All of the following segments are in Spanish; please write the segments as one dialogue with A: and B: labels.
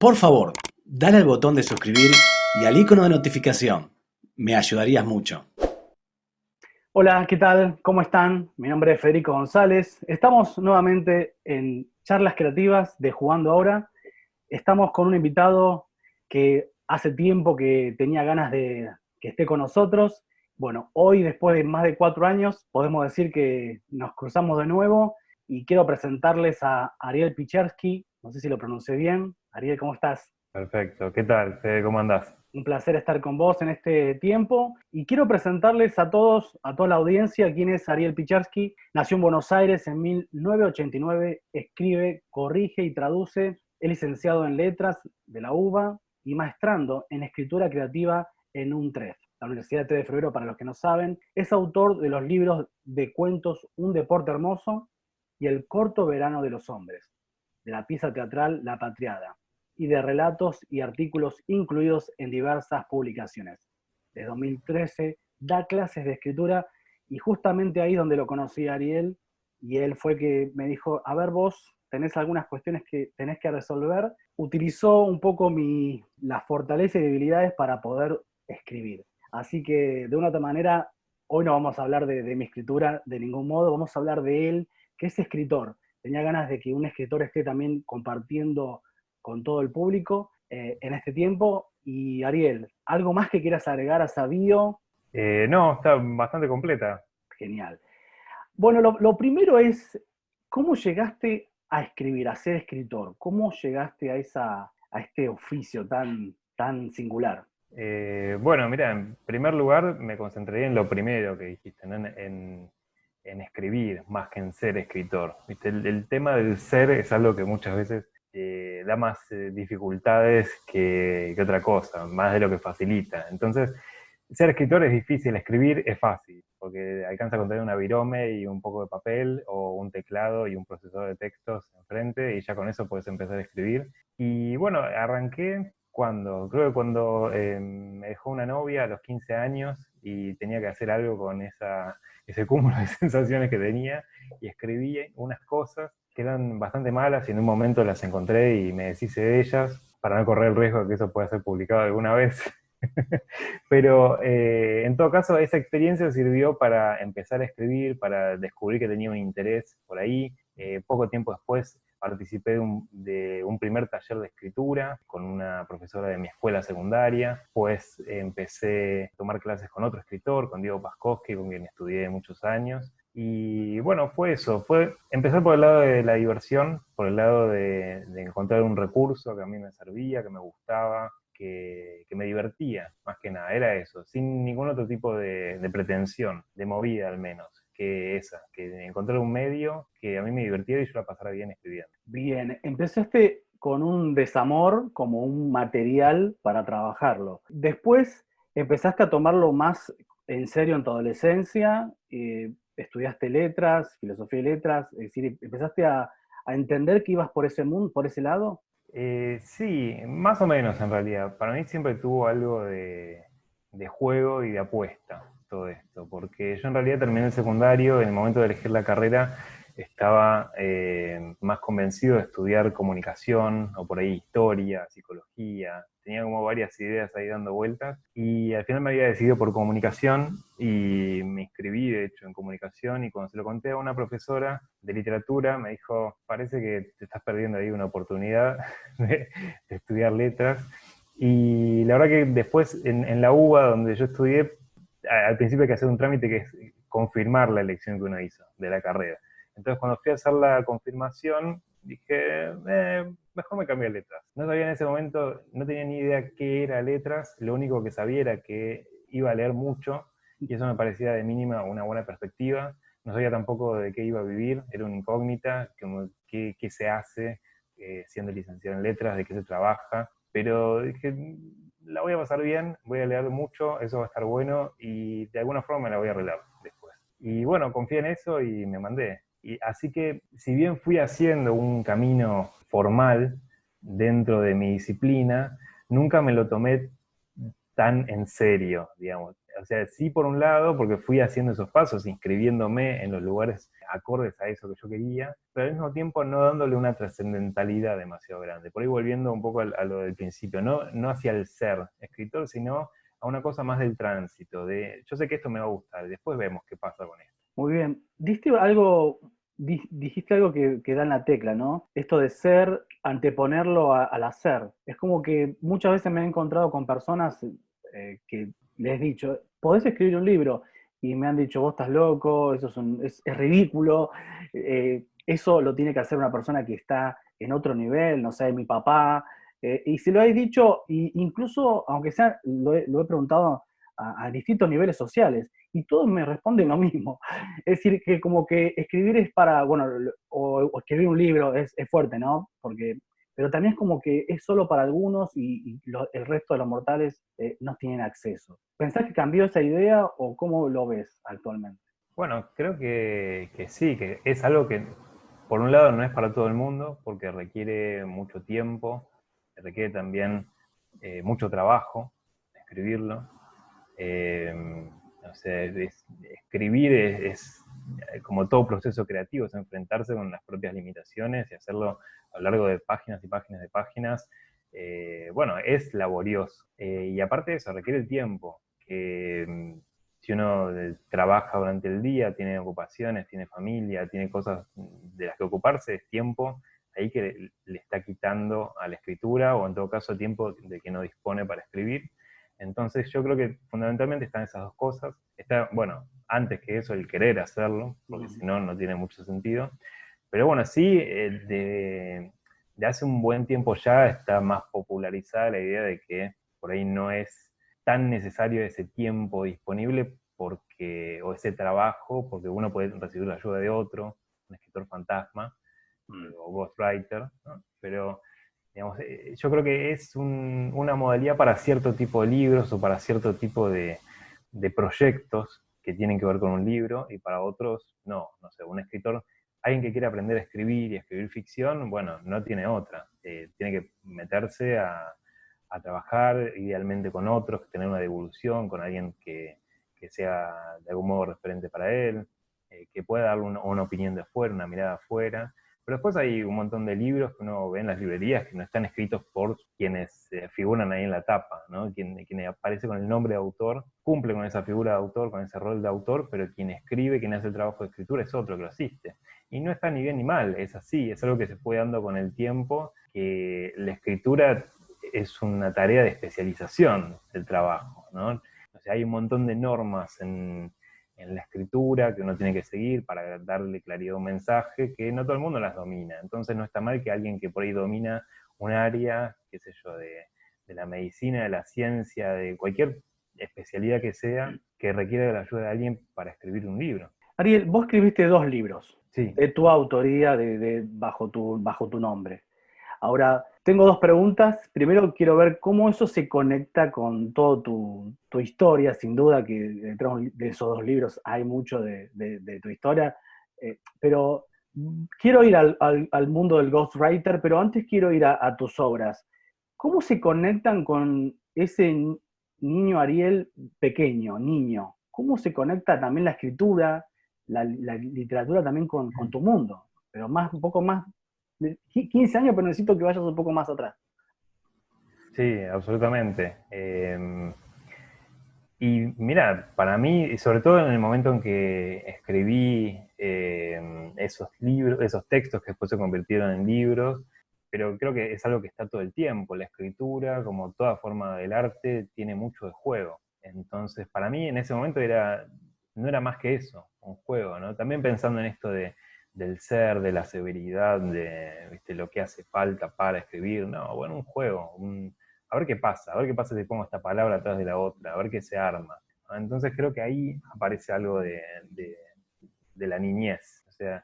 A: Por favor, dale al botón de suscribir y al icono de notificación. Me ayudarías mucho.
B: Hola, ¿qué tal? ¿Cómo están? Mi nombre es Federico González. Estamos nuevamente en Charlas Creativas de Jugando Ahora. Estamos con un invitado que hace tiempo que tenía ganas de que esté con nosotros. Bueno, hoy, después de más de 4 años, podemos decir que nos cruzamos de nuevo y quiero presentarles a Ariel Pichersky. No sé si lo pronuncié bien. Ariel, ¿cómo estás?
C: Perfecto. ¿Qué tal, Fede? ¿Cómo andás?
B: Un placer estar con vos en este tiempo y quiero presentarles a todos, a toda la audiencia, quién es Ariel Pichersky. Nació en Buenos Aires en 1989, escribe, corrige y traduce. Es licenciado en Letras de la UBA y maestrando en Escritura Creativa en UNTREF, la Universidad de 3 de Febrero, para los que no saben. Es autor de los libros de cuentos Un deporte hermoso y El corto verano de los hombres, de la pieza teatral La Patriada, y de relatos y artículos incluidos en diversas publicaciones. Desde 2013 da clases de escritura y justamente ahí es donde lo conocí a Ariel, y él fue que me dijo, a ver, vos tenés algunas cuestiones que tenés que resolver. Utilizó un poco las fortalezas y debilidades para poder escribir. Así que de una otra manera, hoy no vamos a hablar de mi escritura de ningún modo, vamos a hablar de él, que es escritor. Tenía ganas de que un escritor esté también compartiendo con todo el público en este tiempo. Y Ariel, ¿algo más que quieras agregar a esa bio?
C: No, está bastante completa.
B: Genial. Bueno, lo primero es, ¿cómo llegaste a escribir, a ser escritor? ¿Cómo llegaste a este oficio tan singular?
C: Bueno, mira, en primer lugar me concentraría en lo primero que dijiste, ¿no? En escribir más que en ser escritor. ¿Viste? El tema del ser es algo que muchas veces da más dificultades que otra cosa, más de lo que facilita. Entonces, ser escritor es difícil, escribir es fácil, porque alcanza con tener una virome y un poco de papel, o un teclado y un procesador de textos enfrente, y ya con eso puedes empezar a escribir. Y bueno, arranqué creo que cuando me dejó una novia a los 15 años y tenía que hacer algo con ese cúmulo de sensaciones que tenía, y escribí unas cosas que eran bastante malas y en un momento las encontré y me deshice de ellas para no correr el riesgo de que eso pueda ser publicado alguna vez. Pero en todo caso, esa experiencia sirvió para empezar a escribir, para descubrir que tenía un interés por ahí. Poco tiempo después participé de un primer taller de escritura con una profesora de mi escuela secundaria. Pues empecé a tomar clases con otro escritor, con Diego Paskowski, con quien estudié muchos años. Y bueno, fue eso, fue empezar por el lado de la diversión, por el lado de encontrar un recurso que a mí me servía, que me gustaba, que me divertía, más que nada, era eso, sin ningún otro tipo de pretensión, de movida al menos, que esa, que encontrar un medio que a mí me divirtiera y yo la pasara bien escribiendo.
B: Bien, empezaste con un desamor como un material para trabajarlo. Después empezaste a tomarlo más en serio en tu adolescencia, estudiaste letras, filosofía y letras, es decir, empezaste a entender que ibas por ese mundo, por ese lado.
C: Sí, más o menos en realidad. Para mí siempre tuvo algo de juego y de apuesta todo esto, porque yo en realidad terminé el secundario, en el momento de elegir la carrera estaba más convencido de estudiar comunicación o por ahí historia, psicología, tenía como varias ideas ahí dando vueltas y al final me había decidido por comunicación y me inscribí de hecho en comunicación, y cuando se lo conté a una profesora de literatura me dijo, parece que te estás perdiendo ahí una oportunidad de estudiar letras. Y la verdad que después en la UBA, donde yo estudié, al principio hay que hacer un trámite que es confirmar la elección que uno hizo de la carrera. Entonces cuando fui a hacer la confirmación, dije, mejor me cambié a letras. No sabía en ese momento, no tenía ni idea qué era letras, lo único que sabía era que iba a leer mucho, y eso me parecía de mínima una buena perspectiva. No sabía tampoco de qué iba a vivir, era una incógnita, como qué se hace siendo licenciado en letras, de qué se trabaja, pero dije, la voy a pasar bien, voy a leer mucho, eso va a estar bueno, y de alguna forma me la voy a arreglar después. Y bueno, confié en eso y me mandé. Y así que, si bien fui haciendo un camino formal dentro de mi disciplina, nunca me lo tomé tan en serio, digamos. O sea, sí por un lado, porque fui haciendo esos pasos, inscribiéndome en los lugares acordes a eso que yo quería, pero al mismo tiempo no dándole una trascendentalidad demasiado grande. Por ahí volviendo un poco a lo del principio, no hacia el ser escritor, sino a una cosa más del tránsito, de yo sé que esto me va a gustar, y después vemos qué pasa con esto.
B: Muy bien. Dijiste algo que da en la tecla, ¿no? Esto de ser, anteponerlo al hacer. Es como que muchas veces me he encontrado con personas que les he dicho, ¿podés escribir un libro? Y me han dicho, vos estás loco, eso es ridículo, eso lo tiene que hacer una persona que está en otro nivel, no sé, mi papá. Y si lo habéis dicho, incluso, aunque sea, lo he preguntado a distintos niveles sociales, y todos me responden lo mismo. Es decir, que como que escribir es para, bueno, o escribir un libro es fuerte, ¿no? Pero también es como que es solo para algunos y el resto de los mortales no tienen acceso. ¿Pensás que cambió esa idea o cómo lo ves actualmente?
C: Bueno, creo que sí, que es algo que por un lado no es para todo el mundo, porque requiere mucho tiempo, requiere también mucho trabajo escribirlo. O sea, escribir como todo proceso creativo, es enfrentarse con las propias limitaciones y hacerlo a lo largo de páginas y páginas de páginas. Bueno, es laborioso. Y aparte de eso, requiere el tiempo. Si uno trabaja durante el día, tiene ocupaciones, tiene familia, tiene cosas de las que ocuparse, es tiempo ahí que le está quitando a la escritura, o en todo caso tiempo de que no dispone para escribir. Entonces yo creo que fundamentalmente están esas dos cosas. Está, bueno, antes que eso, el querer hacerlo, porque si no, no tiene mucho sentido. Pero bueno, sí, de hace un buen tiempo ya está más popularizada la idea de que por ahí no es tan necesario ese tiempo disponible o ese trabajo, porque uno puede recibir la ayuda de otro, un escritor fantasma, o ghostwriter, ¿no? Pero digamos, yo creo que es una modalidad para cierto tipo de libros o para cierto tipo de proyectos que tienen que ver con un libro, y para otros no. No sé, un escritor, alguien que quiere aprender a escribir y escribir ficción, bueno, no tiene otra. Tiene que meterse a trabajar idealmente con otros, tener una devolución con alguien que sea de algún modo referente para él, que pueda darle una opinión de afuera, una mirada afuera. Pero después hay un montón de libros que uno ve en las librerías que no están escritos por quienes figuran ahí en la tapa, ¿no? Quien aparece con el nombre de autor, cumple con esa figura de autor, con ese rol de autor, pero quien escribe, quien hace el trabajo de escritura es otro que lo asiste. Y no está ni bien ni mal, es así, es algo que se fue dando con el tiempo, que la escritura es una tarea de especialización del trabajo, ¿no? O sea, hay un montón de normas en la escritura que uno tiene que seguir para darle claridad a un mensaje, que no todo el mundo las domina. Entonces no está mal que alguien que por ahí domina un área, qué sé yo, de la medicina, de la ciencia, de cualquier especialidad que sea, que requiera de la ayuda de alguien para escribir un libro.
B: Ariel, vos escribiste 2 libros
C: Sí.
B: de tu autoría, bajo tu nombre. Ahora, tengo 2 preguntas. Primero, quiero ver cómo eso se conecta con toda tu historia. Sin duda que detrás de esos 2 libros hay mucho de tu historia. Pero quiero ir al mundo del ghostwriter, pero antes quiero ir a tus obras. ¿Cómo se conectan con ese niño Ariel pequeño, niño? ¿Cómo se conecta también la escritura, la literatura también con tu mundo? Pero un poco más, 15 años, pero necesito que vayas un poco más atrás.
C: Sí, absolutamente. Y mira, para mí, sobre todo en el momento en que escribí esos libros, esos textos que después se convirtieron en libros, pero creo que es algo que está todo el tiempo. La escritura, como toda forma del arte, tiene mucho de juego. Entonces, para mí en ese momento no era más que eso, un juego, ¿no? También pensando en esto del ser, de la severidad, de, ¿viste?, lo que hace falta para escribir. No, bueno, un juego, a ver qué pasa si pongo esta palabra atrás de la otra, a ver qué se arma. Entonces creo que ahí aparece algo de la niñez. O sea,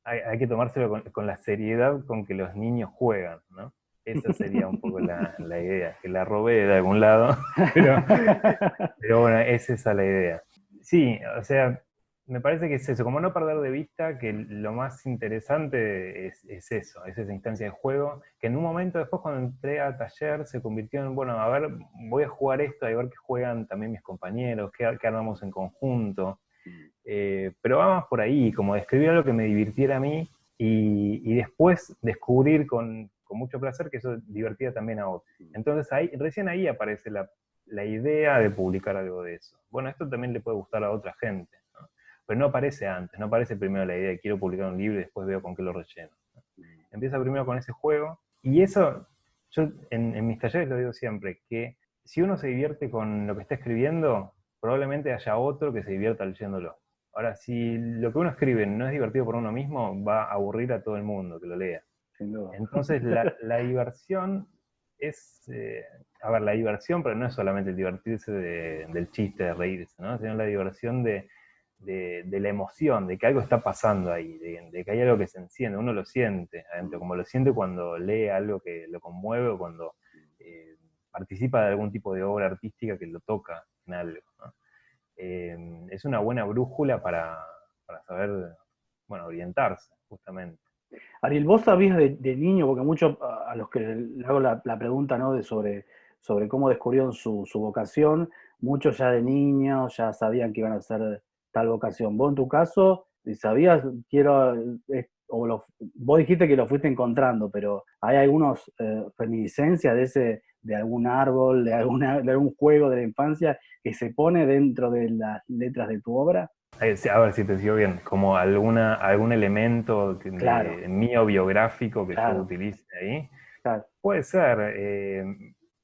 C: hay que tomárselo con la seriedad con que los niños juegan, ¿no? Esa sería un poco la idea, que la robé de algún lado, pero bueno, es esa la idea. Sí, o sea, me parece que es eso, como no perder de vista que lo más interesante es eso, es esa instancia de juego, que en un momento después cuando entré a taller se convirtió en, bueno, a ver, voy a jugar esto, a ver qué juegan también mis compañeros, qué armamos en conjunto. Pero va más por ahí, como describir algo que me divirtiera a mí y después descubrir con mucho placer que eso divertía también a otros. Entonces recién ahí aparece la idea de publicar algo de eso. Bueno, esto también le puede gustar a otra gente, ¿no? Pero no aparece antes, no aparece primero la idea de quiero publicar un libro y después veo con qué lo relleno, ¿no? Empieza primero con ese juego, y eso, yo en mis talleres lo digo siempre, que si uno se divierte con lo que está escribiendo, probablemente haya otro que se divierta leyéndolo. Ahora, si lo que uno escribe no es divertido por uno mismo, va a aburrir a todo el mundo que lo lea.
B: Sin duda.
C: Entonces, la diversión es, a ver, la diversión, pero no es solamente el divertirse del chiste, de reírse, ¿no? Sino la diversión de la emoción, de que algo está pasando ahí, de que hay algo que se enciende, uno lo siente adentro, como lo siente cuando lee algo que lo conmueve o cuando participa de algún tipo de obra artística que lo toca en algo, ¿no? Es una buena brújula para saber, bueno, orientarse, justamente.
B: Ariel, vos sabías de niño, porque muchos a los que le hago la pregunta, ¿no? Sobre cómo descubrieron su vocación, muchos ya de niños ya sabían que iban a hacer tal vocación. Vos en tu caso, sabías, vos dijiste que lo fuiste encontrando, pero ¿hay algunos reminiscencias de algún árbol, de algún juego de la infancia que se pone dentro de las letras de tu obra?
C: A ver si te sigo bien, como algún elemento
B: Claro,
C: mío biográfico que yo
B: claro,
C: utilice ahí.
B: claro.
C: Puede ser,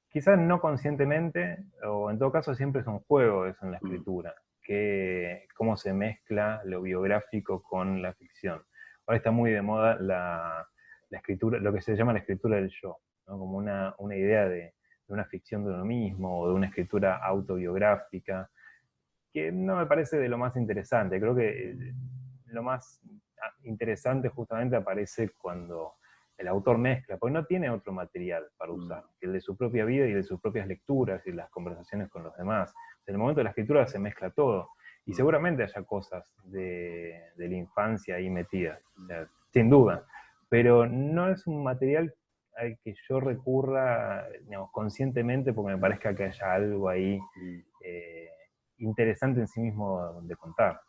C: quizás no conscientemente, o en todo caso siempre es un juego eso en la escritura, que cómo se mezcla lo biográfico con la ficción. Ahora está muy de moda la escritura, lo que se llama la escritura del yo, ¿no? Como una idea de una ficción de uno mismo, o de una escritura autobiográfica, que no me parece de lo más interesante. Creo que lo más interesante justamente aparece cuando el autor mezcla, porque no tiene otro material para usar, que el de su propia vida y de sus propias lecturas y las conversaciones con los demás. En el momento de la escritura se mezcla todo, y seguramente haya cosas de la infancia ahí metidas, o sea, sin duda, pero no es un material al que yo recurra, digamos, conscientemente porque me parezca que haya algo ahí interesante en sí mismo de contar.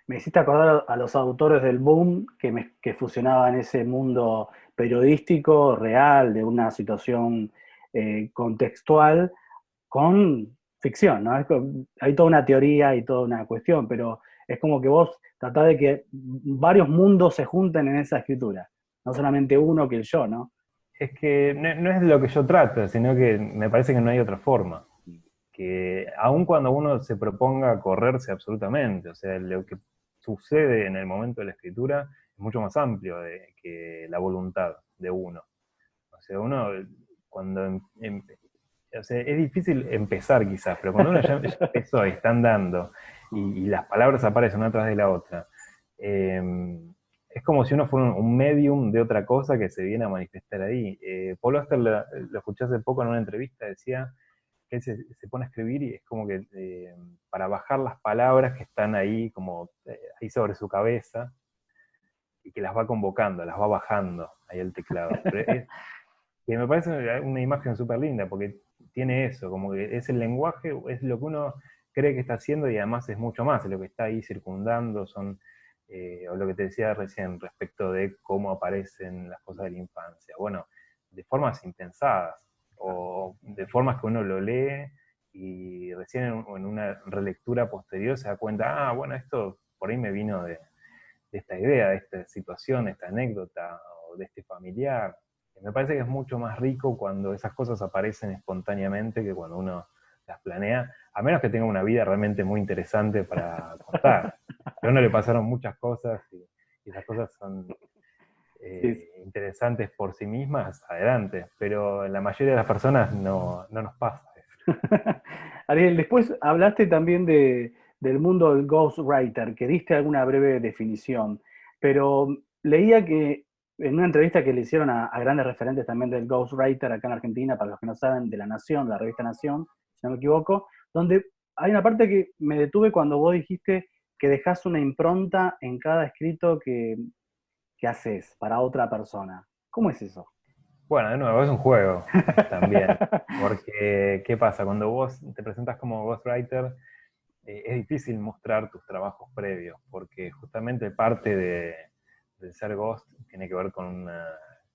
B: Me hiciste acordar a los autores del boom que fusionaban ese mundo periodístico real de una situación contextual con ficción, ¿no? Hay toda una teoría y toda una cuestión, pero es como que vos tratás de que varios mundos se junten en esa escritura, no solamente uno que el yo, ¿no?
C: Es que no es lo que yo trato, sino que me parece que no hay otra forma. Que aun cuando uno se proponga correrse absolutamente, o sea, lo que sucede en el momento de la escritura es mucho más amplio que la voluntad de uno. O sea, uno cuando o sea, es difícil empezar quizás, pero cuando uno ya empezó y está andando y las palabras aparecen una tras de la otra, es como si uno fuera un medium de otra cosa que se viene a manifestar ahí. Paul Auster lo escuché hace poco en una entrevista, decía que él se pone a escribir y es como que para bajar las palabras que están ahí, como ahí sobre su cabeza, y que las va convocando, las va bajando ahí el teclado. Pero que me parece una imagen súper linda, porque tiene eso, como que es el lenguaje, es lo que uno cree que está haciendo y además es mucho más, es lo que está ahí circundando, o lo que te decía recién respecto de cómo aparecen las cosas de la infancia. Bueno, de formas impensadas, o de formas que uno lo lee y recién en una relectura posterior se da cuenta, bueno, esto por ahí me vino de esta idea, de esta situación, de esta anécdota, o de este familiar. Me parece que es mucho más rico cuando esas cosas aparecen espontáneamente que cuando uno las planea, a menos que tenga una vida realmente muy interesante para contar. A uno le pasaron muchas cosas y esas cosas son
B: Sí.
C: interesantes por sí mismas, adelante, pero la mayoría de las personas no nos pasa eso.
B: Ariel, después hablaste también del mundo del ghostwriter, que diste alguna breve definición, pero leía que en una entrevista que le hicieron a grandes referentes también del ghostwriter acá en Argentina, para los que no saben, de La Nación, la revista Nación, si no me equivoco, donde hay una parte que me detuve cuando vos dijiste que dejas una impronta en cada escrito que haces para otra persona. ¿Cómo es eso?
C: Bueno, de nuevo, es un juego también. Porque, ¿qué pasa? Cuando vos te presentas como ghostwriter, es difícil mostrar tus trabajos previos, porque justamente parte del ser ghost tiene que ver con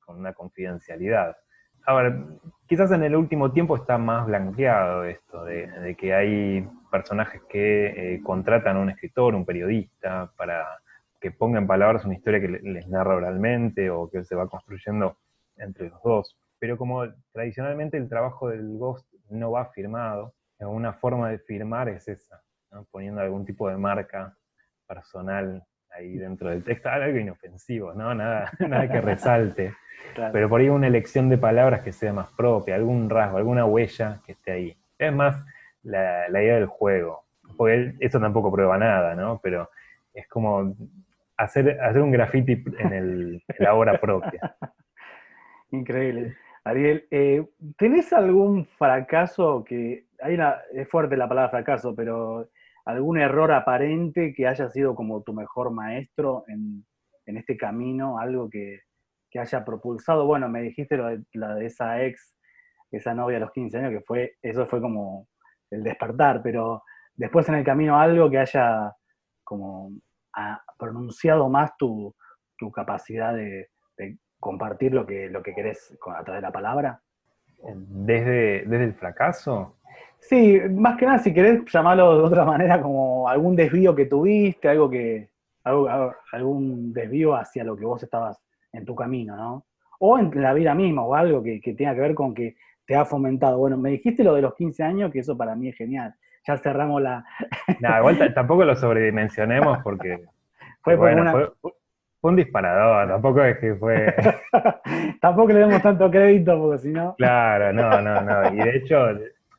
C: una confidencialidad. Ahora, quizás en el último tiempo está más blanqueado esto, de que hay personajes que contratan a un escritor, un periodista, para que ponga en palabras una historia que les narra oralmente o que se va construyendo entre los dos. Pero como tradicionalmente el trabajo del ghost no va firmado, una forma de firmar es esa, ¿no? Poniendo algún tipo de marca personal ahí dentro del texto, algo inofensivo, ¿no? Nada que resalte.
B: Claro.
C: Pero por ahí una elección de palabras que sea más propia, algún rasgo, alguna huella que esté ahí. Es más la idea del juego, porque eso tampoco prueba nada, ¿no? Pero es como hacer un graffiti en la obra propia.
B: Increíble. Ariel, ¿tenés algún fracaso es fuerte la palabra fracaso, pero algún error aparente que haya sido como tu mejor maestro en este camino, algo que haya propulsado? Bueno, me dijiste la de esa esa novia a los 15 años, eso fue como el despertar, pero después en el camino algo que haya como pronunciado más tu capacidad de compartir lo que querés a través de la palabra.
C: Desde el fracaso.
B: Sí, más que nada, si querés llamarlo de otra manera, como algún desvío que tuviste, algún desvío hacia lo que vos estabas en tu camino, ¿no? O en la vida misma, o algo que tenga que ver con que te ha fomentado. Bueno, me dijiste lo de los 15 años, que eso para mí es genial. Ya cerramos la...
C: Nada, igual tampoco lo sobredimensionemos porque
B: Fue como
C: bueno,
B: una...
C: fue un disparador, tampoco es que fue...
B: Tampoco le demos tanto crédito, porque si no...
C: Claro, no. Y de hecho,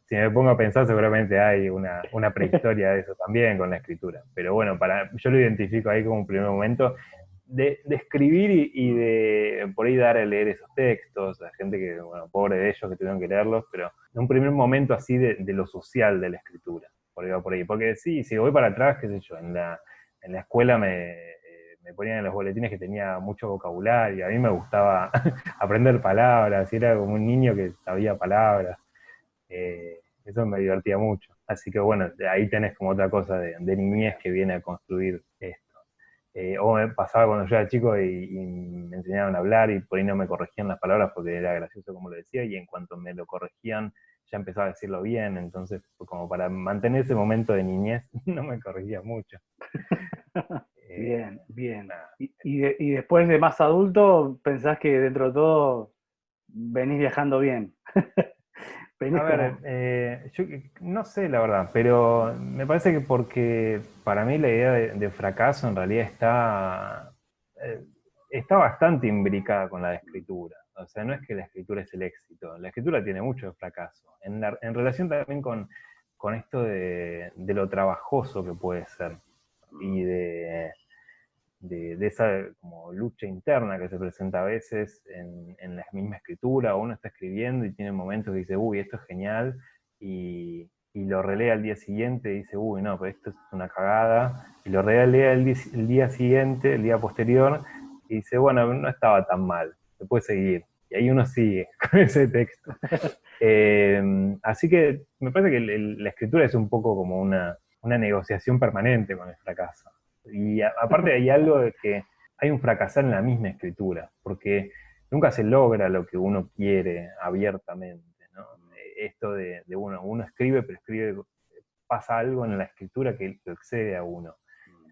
C: si me pongo a pensar, seguramente hay una prehistoria de eso también con la escritura. Pero bueno, yo lo identifico ahí como un primer momento de escribir y de por ahí dar a leer esos textos, a gente que, bueno, pobre de ellos que tuvieron que leerlos, pero en un primer momento así de lo social de la escritura. Por ahí va por ahí. Porque sí, si voy para atrás, qué sé yo, en la escuela me ponían en los boletines que tenía mucho vocabulario, a mí me gustaba aprender palabras, y era como un niño que sabía palabras, eso me divertía mucho. Así que bueno, ahí tenés como otra cosa de niñez que viene a construir esto. O me pasaba cuando yo era chico y me enseñaban a hablar y por ahí no me corregían las palabras porque era gracioso como lo decía, y en cuanto me lo corregían ya empezaba a decirlo bien, entonces como para mantener ese momento de niñez no me corregía mucho.
B: Bien, bien.
C: Nada.
B: Y después de más adulto, pensás que dentro de todo venís viajando bien.
C: A
B: Venís
C: ver,
B: como...
C: yo no sé la verdad, pero me parece que porque para mí la idea de fracaso en realidad eh, está bastante imbricada con la de escritura. O sea, no es que la escritura es el éxito, la escritura tiene mucho de fracaso. En relación también con esto de lo trabajoso que puede ser y de esa como lucha interna que se presenta a veces en la misma escritura, o uno está escribiendo y tiene momentos que dice, uy, esto es genial, y lo relea al día siguiente y dice, uy, no, pero esto es una cagada, y lo relea el día siguiente, el día posterior, y dice, bueno, no estaba tan mal, se puede seguir. Y ahí uno sigue con ese texto. Así que me parece que la escritura es un poco como una negociación permanente con el fracaso. Y aparte hay algo de que hay un fracasar en la misma escritura, porque nunca se logra lo que uno quiere abiertamente, ¿no? Esto de uno escribe, pero escribe, pasa algo en la escritura que lo excede a uno.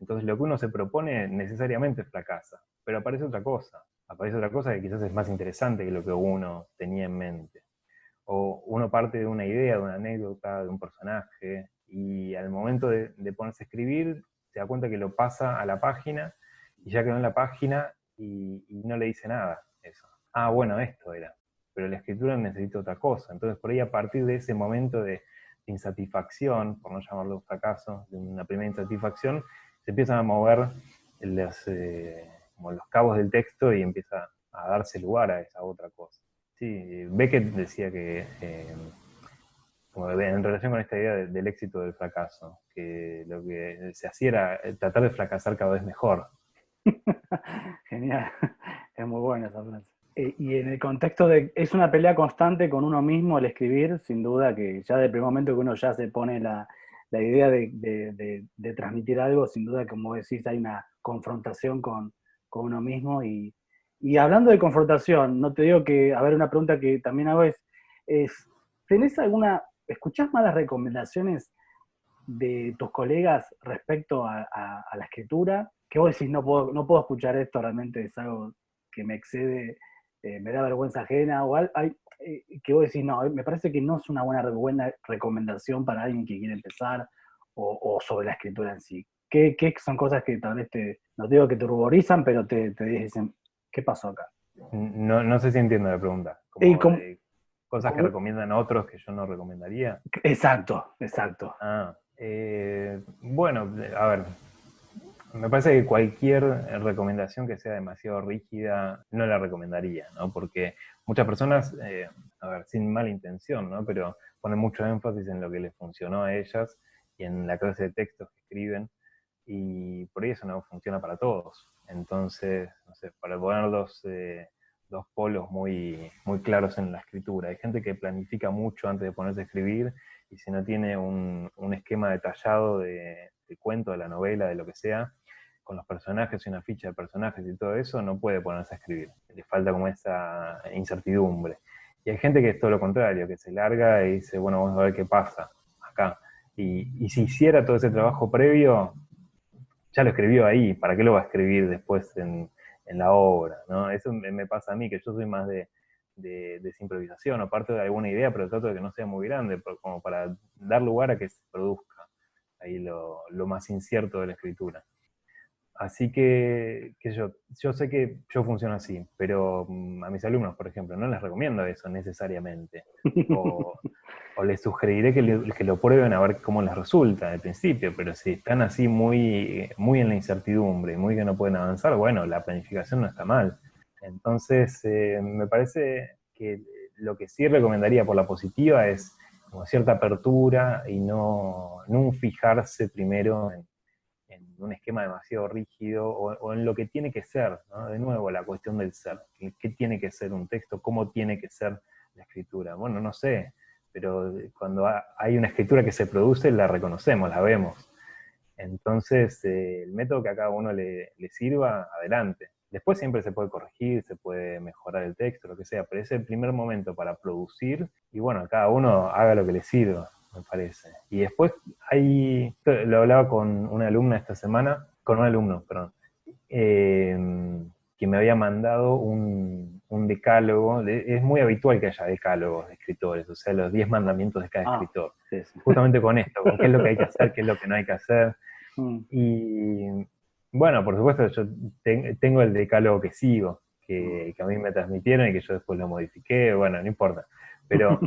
C: Entonces lo que uno se propone necesariamente fracasa, pero aparece otra cosa que quizás es más interesante que lo que uno tenía en mente. O uno parte de una idea, de una anécdota, de un personaje, y al momento de ponerse a escribir, se da cuenta que lo pasa a la página, y ya quedó en la página, y no le dice nada eso. Ah, bueno, esto era. Pero la escritura necesita otra cosa. Entonces, por ahí, a partir de ese momento de insatisfacción, por no llamarlo un fracaso, de una primera insatisfacción, se empiezan a mover como los cabos del texto y empieza a darse lugar a esa otra cosa. Sí, Beckett decía que en relación con esta idea del éxito o del fracaso, que lo que se hacía era tratar de fracasar cada vez mejor.
B: Genial, es muy buena esa frase. Y en el contexto de, es una pelea constante con uno mismo el escribir, sin duda que ya del primer momento que uno ya se pone la idea de transmitir algo, sin duda, como decís, hay una confrontación con uno mismo. Y hablando de confrontación, no te digo que, a ver, una pregunta que también hago es ¿tenés escuchás malas recomendaciones de tus colegas respecto a la escritura? Que vos decís, no puedo escuchar esto, realmente es algo que me excede, me da vergüenza ajena, o que vos decís, no, me parece que no es una buena recomendación para alguien que quiere empezar, o sobre la escritura en sí. ¿Qué son cosas que tal vez no digo que te ruborizan, pero te dicen, ¿qué pasó acá?
C: No sé si entiendo la pregunta.
B: Y
C: Como de cosas que recomiendan otros que yo no recomendaría.
B: Exacto.
C: Bueno, a ver, me parece que cualquier recomendación que sea demasiado rígida no la recomendaría, ¿no? Porque muchas personas, a ver, sin mala intención, ¿no? Pero ponen mucho énfasis en lo que les funcionó a ellas y en la clase de textos que escriben, y por ahí eso no funciona para todos. Entonces, no sé, para poner dos polos muy, muy claros en la escritura. Hay gente que planifica mucho antes de ponerse a escribir, y si no tiene un esquema detallado de cuento, de la novela, de lo que sea, con los personajes y una ficha de personajes y todo eso, no puede ponerse a escribir. Le falta como esa incertidumbre. Y hay gente que es todo lo contrario, que se larga y dice, bueno, vamos a ver qué pasa acá. Y si hiciera todo ese trabajo previo, ya lo escribió ahí, ¿para qué lo va a escribir después en la obra? ¿No? Eso me pasa a mí, que yo soy más de esa improvisación, o parto de alguna idea, pero trato de que no sea muy grande, como para dar lugar a que se produzca ahí lo más incierto de la escritura. Así que yo sé que yo funciono así, pero a mis alumnos, por ejemplo, no les recomiendo eso necesariamente. O les sugeriré que lo prueben a ver cómo les resulta al principio, pero si están así muy, muy en la incertidumbre, muy que no pueden avanzar, bueno, la planificación no está mal. Entonces, me parece que lo que sí recomendaría por la positiva es como cierta apertura y no fijarse primero en un esquema demasiado rígido o en lo que tiene que ser, ¿no? De nuevo, la cuestión del ser. ¿Qué tiene que ser un texto? ¿Cómo tiene que ser la escritura? Bueno, no sé, pero cuando hay una escritura que se produce, la reconocemos, la vemos. Entonces, el método que a cada uno le sirva, adelante. Después siempre se puede corregir, se puede mejorar el texto, lo que sea, pero es el primer momento para producir, y bueno, cada uno haga lo que le sirva, me parece. Y después lo hablaba con una alumna esta semana, con un alumno, perdón, que me había mandado un decálogo. Es muy habitual que haya decálogos de escritores, o sea, los 10 mandamientos de cada escritor.
B: Sí.
C: Justamente con esto, con qué es lo que hay que hacer, qué es lo que no hay que hacer. Y bueno, por supuesto, yo tengo el decálogo que sigo, que a mí me transmitieron y que yo después lo modifiqué, bueno, no importa. Pero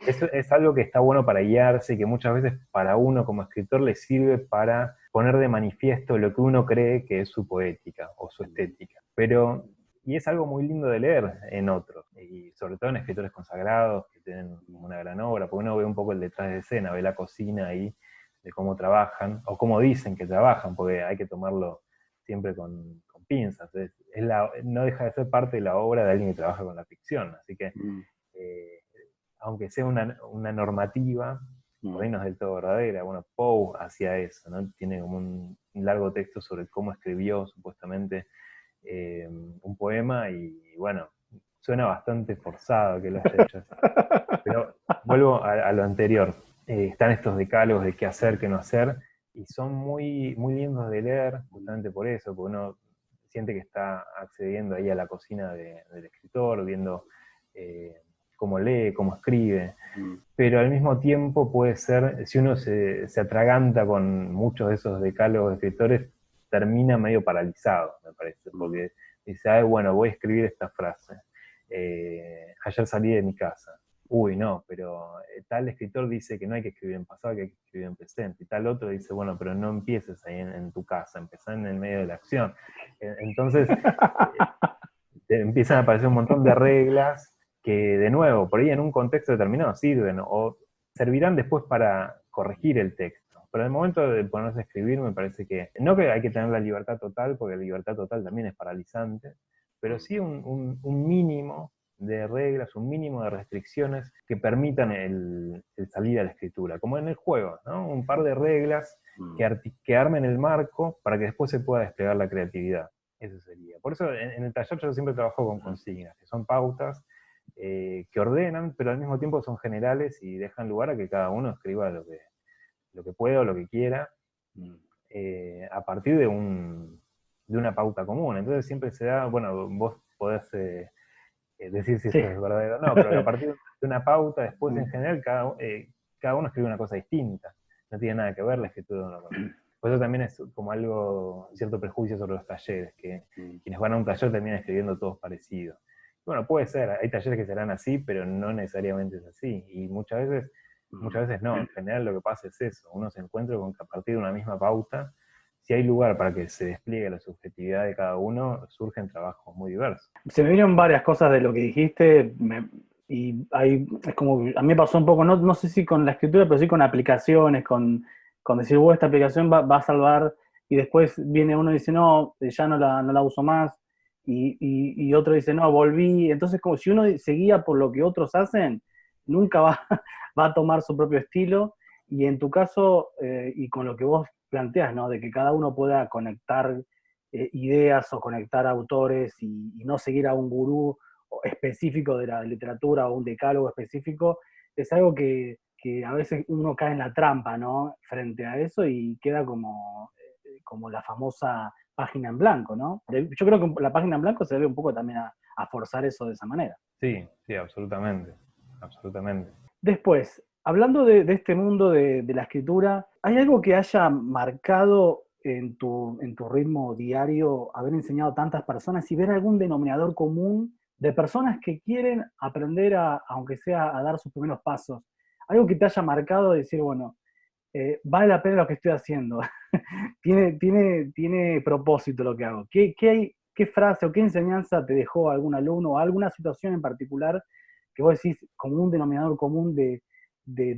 C: eso es algo que está bueno para guiarse y que muchas veces para uno como escritor le sirve para poner de manifiesto lo que uno cree que es su poética o su estética. Y es algo muy lindo de leer en otros, y sobre todo en escritores consagrados que tienen una gran obra, porque uno ve un poco el detrás de escena, ve la cocina ahí, de cómo trabajan, o cómo dicen que trabajan, porque hay que tomarlo siempre con pinzas. No deja de ser parte de la obra de alguien que trabaja con la ficción, así que aunque sea una normativa, por ahí no es del todo verdadera. Bueno, Poe hacía eso, ¿no? Tiene como un largo texto sobre cómo escribió supuestamente un poema, y bueno, suena bastante forzado que lo haya hecho así. Pero vuelvo a lo anterior. Están estos decálogos de qué hacer, qué no hacer, y son muy, muy lindos de leer, justamente por eso, porque uno siente que está accediendo ahí a la cocina del escritor, viendo cómo lee, cómo escribe. Pero al mismo tiempo puede ser, si uno se atraganta con muchos de esos decálogos de escritores, termina medio paralizado, me parece, porque dice, ay, bueno, voy a escribir esta frase. Ayer salí de mi casa. Uy, no, pero tal escritor dice que no hay que escribir en pasado, que hay que escribir en presente. Y tal otro dice, bueno, pero no empieces ahí en tu casa, empezá en el medio de la acción. Entonces, te empiezan a aparecer un montón de reglas que, de nuevo, por ahí en un contexto determinado sirven, o servirán después para corregir el texto. Pero en el momento de ponerse a escribir me parece que, no que hay que tener la libertad total, porque la libertad total también es paralizante, pero sí un mínimo de reglas, un mínimo de restricciones que permitan el salir a la escritura, como en el juego, ¿no? Un par de reglas que armen el marco para que después se pueda desplegar la creatividad. Eso sería. Por eso en el taller yo siempre trabajo con consignas, que son pautas que ordenan, pero al mismo tiempo son generales y dejan lugar a que cada uno escriba lo que pueda o lo que quiera, a partir de una pauta común. Entonces siempre se da, bueno, vos podés decir si
B: Sí.
C: esto es verdadero o no, pero a partir de una pauta, después en general, cada uno escribe una cosa distinta. No tiene nada que ver la escritura de uno con otro. Por eso también es como algo, cierto prejuicio sobre los talleres, que quienes van a un taller terminan escribiendo todos parecidos. Bueno, puede ser, hay talleres que serán así, pero no necesariamente es así. Y muchas veces no, en general lo que pasa es eso, uno se encuentra con que a partir de una misma pauta, si hay lugar para que se despliegue la subjetividad de cada uno, surgen trabajos muy diversos.
B: Se me vinieron varias cosas de lo que dijiste, y es como, a mí me pasó un poco, no sé si con la escritura, pero sí con aplicaciones, con decir, esta aplicación va a salvar, y después viene uno y dice, no, ya no la uso más, y otro dice, no, volví. Entonces, como si uno se guía por lo que otros hacen, nunca va a tomar su propio estilo, y en tu caso, y con lo que vos planteas, ¿no? De que cada uno pueda conectar ideas o conectar autores y no seguir a un gurú específico de la literatura o un decálogo específico, es algo que a veces uno cae en la trampa, ¿no? Frente a eso y queda como la famosa página en blanco, ¿no? Yo creo que la página en blanco se debe un poco también a forzar eso de esa manera.
C: Sí, sí, absolutamente, absolutamente.
B: Después, hablando de este mundo de la escritura, ¿hay algo que haya marcado en tu ritmo diario haber enseñado a tantas personas y ver algún denominador común de personas que quieren aprender aunque sea a dar sus primeros pasos? Algo que te haya marcado de decir, bueno, vale la pena lo que estoy haciendo, tiene propósito lo que hago. ¿Qué frase o qué enseñanza te dejó algún alumno o alguna situación en particular que vos decís como un denominador común de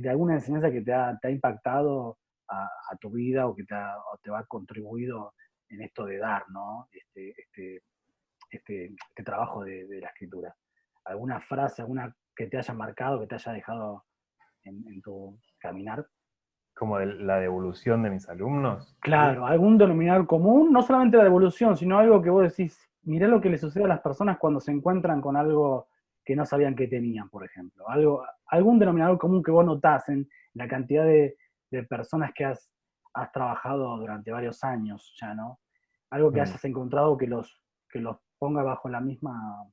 B: alguna enseñanza que te ha impactado a tu vida o que o te ha contribuido en esto de dar, ¿no? Este trabajo de la escritura? ¿Alguna frase, alguna que te haya marcado, que te haya dejado en tu caminar?
C: Como de la devolución de mis alumnos.
B: Claro, algún denominador común, no solamente la devolución, sino algo que vos decís, mirá lo que le sucede a las personas cuando se encuentran con algo que no sabían que tenían, por ejemplo. Algún denominador común que vos notás en la cantidad de personas que has trabajado durante varios años ya, ¿no? Algo que hayas encontrado que los ponga bajo la misma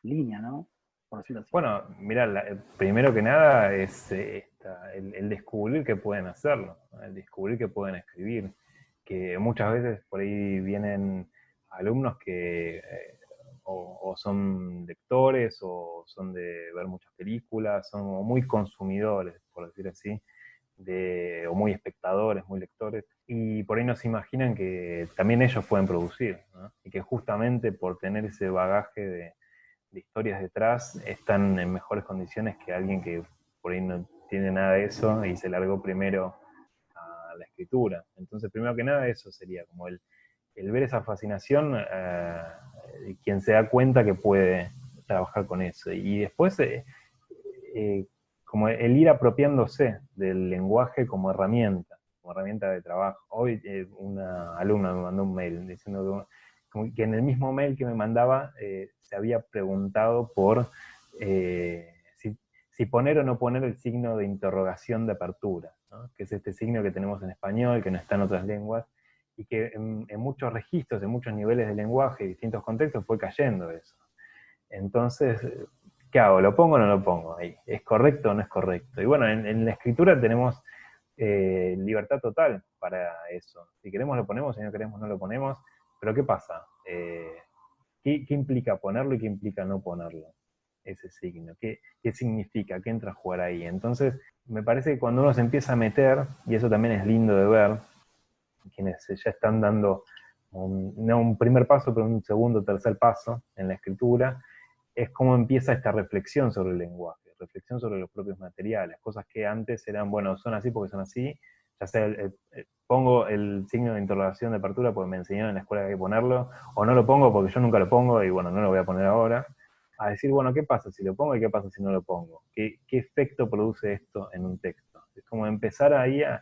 B: línea, ¿no? Por decirlo así.
C: Bueno, mirá, primero que nada es el descubrir que pueden hacerlo, ¿no? El descubrir que pueden escribir, que muchas veces por ahí vienen alumnos que o son lectores o son de ver muchas películas, son muy consumidores, por decir así, o muy espectadores, muy lectores, y por ahí no se imaginan que también ellos pueden producir, ¿no? Y que justamente por tener ese bagaje de historias detrás, están en mejores condiciones que alguien que por ahí no tiene nada de eso y se largó primero a la escritura. Entonces, primero que nada, eso sería como el ver esa fascinación, quien se da cuenta que puede trabajar con eso. Y después, como el ir apropiándose del lenguaje como herramienta de trabajo. Hoy una alumna me mandó un mail diciendo que en el mismo mail que me mandaba se había preguntado por si poner o no poner el signo de interrogación de apertura, ¿no? Que es este signo que tenemos en español, que no está en otras lenguas, y que en muchos registros, en muchos niveles de lenguaje y distintos contextos fue cayendo eso. Entonces, ¿qué hago? ¿Lo pongo o no lo pongo ahí? ¿Es correcto o no es correcto? Y bueno, en la escritura tenemos libertad total para eso. Si queremos lo ponemos, si no queremos no lo ponemos. Pero ¿qué pasa? ¿Qué implica ponerlo y qué implica no ponerlo? Ese signo. ¿Qué significa? ¿Qué entra a jugar ahí? Entonces, me parece que cuando uno se empieza a meter, y eso también es lindo de ver, quienes ya están dando no un primer paso, pero un segundo o tercer paso en la escritura, es cómo empieza esta reflexión sobre el lenguaje, reflexión sobre los propios materiales, cosas que antes eran, bueno, son así porque son así, ya sea pongo el signo de interrogación de apertura porque me enseñaron en la escuela que hay que ponerlo, o no lo pongo porque yo nunca lo pongo y bueno, no lo voy a poner ahora, a decir, bueno, ¿qué pasa si lo pongo y qué pasa si no lo pongo? ¿Qué efecto produce esto en un texto? Es como empezar ahí a